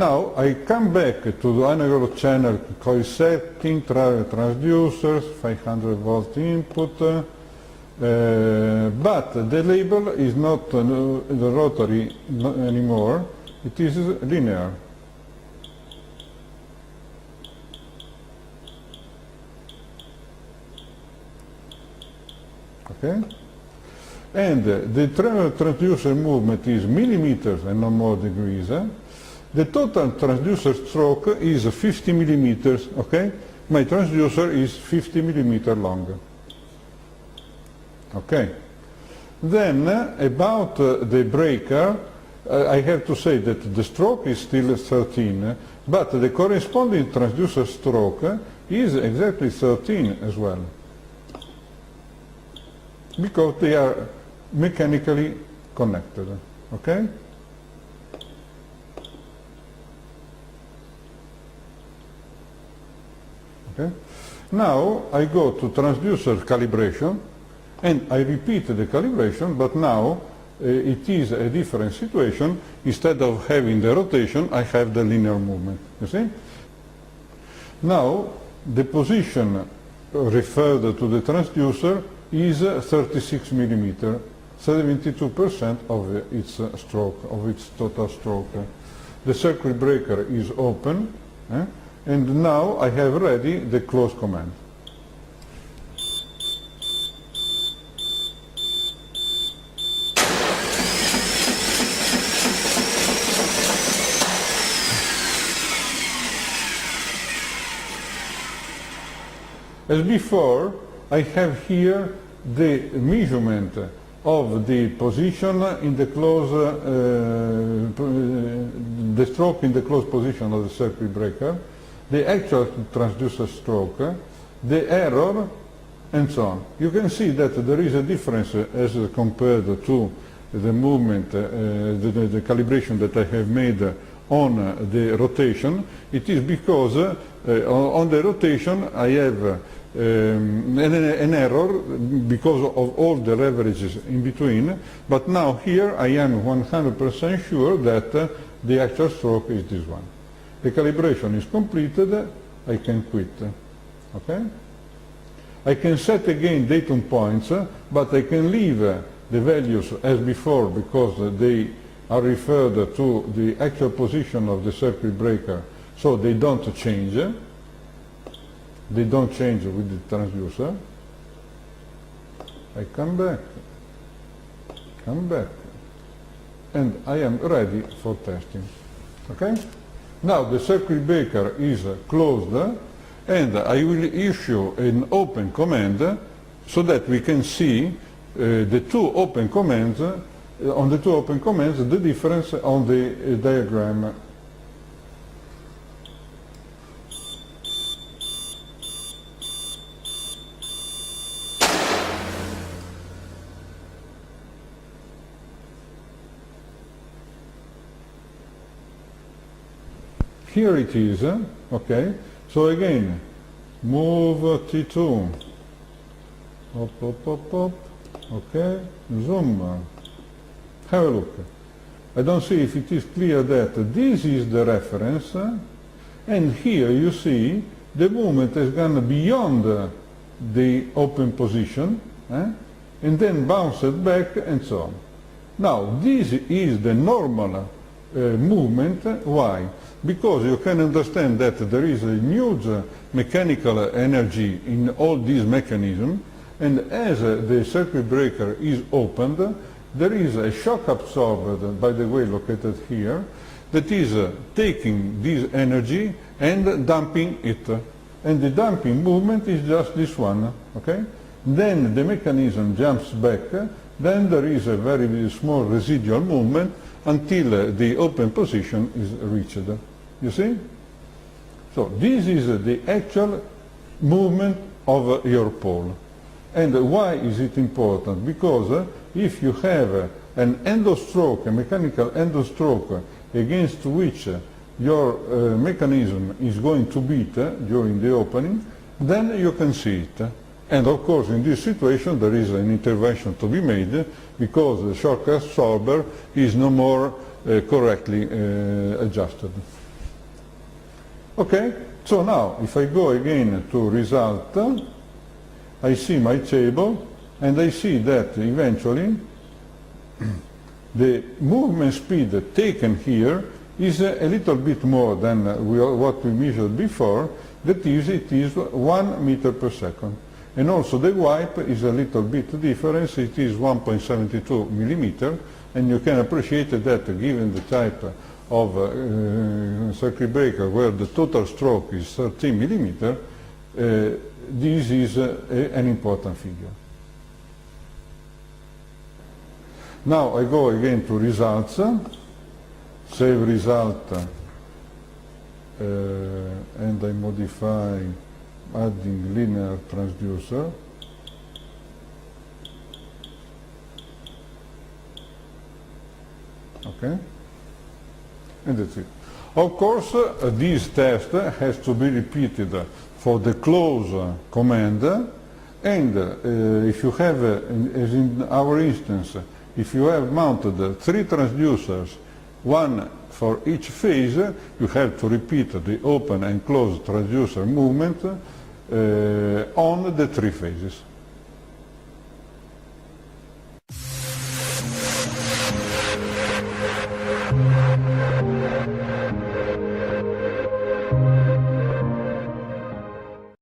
Now I come back to the analog channel coil setting, transducers, 500 volt input, but the label is not the rotary anymore, it is linear. Okay? And the transducer movement is millimeters and no more degrees. The total transducer stroke is 50 millimeters, okay? My transducer is 50 millimeters long. Okay. Then about the breaker, I have to say that the stroke is still 13, but the corresponding transducer stroke is exactly 13 as well, because they are mechanically connected. Okay? Okay. Now I go to transducer calibration and I repeat the calibration, but now it is a different situation. Instead of having the rotation, I have the linear movement. You see? Now the position referred to the transducer is 36 millimeter, 72% of its stroke, of its total stroke. The circuit breaker is open. And now I have ready the close command. As before, I have here the measurement of the position in the close, the stroke in the closed position of the circuit breaker, the actual transducer stroke, the error, and so on. You can see that there is a difference as compared to the movement, the calibration that I have made on the rotation. It is because on the rotation I have an error because of all the leverages in between, but now here I am 100% sure that the actual stroke is this one. The calibration is completed, I can quit. Okay? I can set again datum points, but I can leave the values as before because they are referred to the actual position of the circuit breaker, so they don't change. They don't change with the transducer. I come back, and I am ready for testing. Okay? Now the circuit breaker is closed, and I will issue an open command so that we can see the two open commands, on the two open commands, the difference on the diagram. Here it is, okay, so again, move T2, up, okay, zoom, have a look. I don't see if it is clear that this is the reference, and here you see the movement has gone beyond the open position, and then bounced back and so on. Now, this is the normal movement. Why? Because you can understand that there is a huge mechanical energy in all these mechanisms, and as the circuit breaker is opened, there is a shock absorbed, by the way located here, that is taking this energy and dumping it. And the dumping movement is just this one, okay? Then the mechanism jumps back, then there is a very small residual movement until the open position is reached. You see? So this is the actual movement of your pole. And why is it important? Because if you have an endostroke, a mechanical endostroke, against which your mechanism is going to beat during the opening, then you can see it. And of course in this situation there is an intervention to be made because the shock absorber is no more correctly adjusted. Okay, so now if I go again to result, I see my table and I see that eventually the movement speed taken here is a little bit more than what we measured before. That is, it is 1 meter per second. And also the wipe is a little bit different, it is 1.72 millimeter, and you can appreciate that given the type of circuit breaker where the total stroke is 13 millimeter, this is an important figure. Now I go again to results, save result, and I modify adding linear transducer. Okay, and that's it. Of course, this test has to be repeated for the close command, and if you have, as in our instance, if you have mounted 3 transducers, one for each phase, you have to repeat the open and close transducer movement on the 3 phases.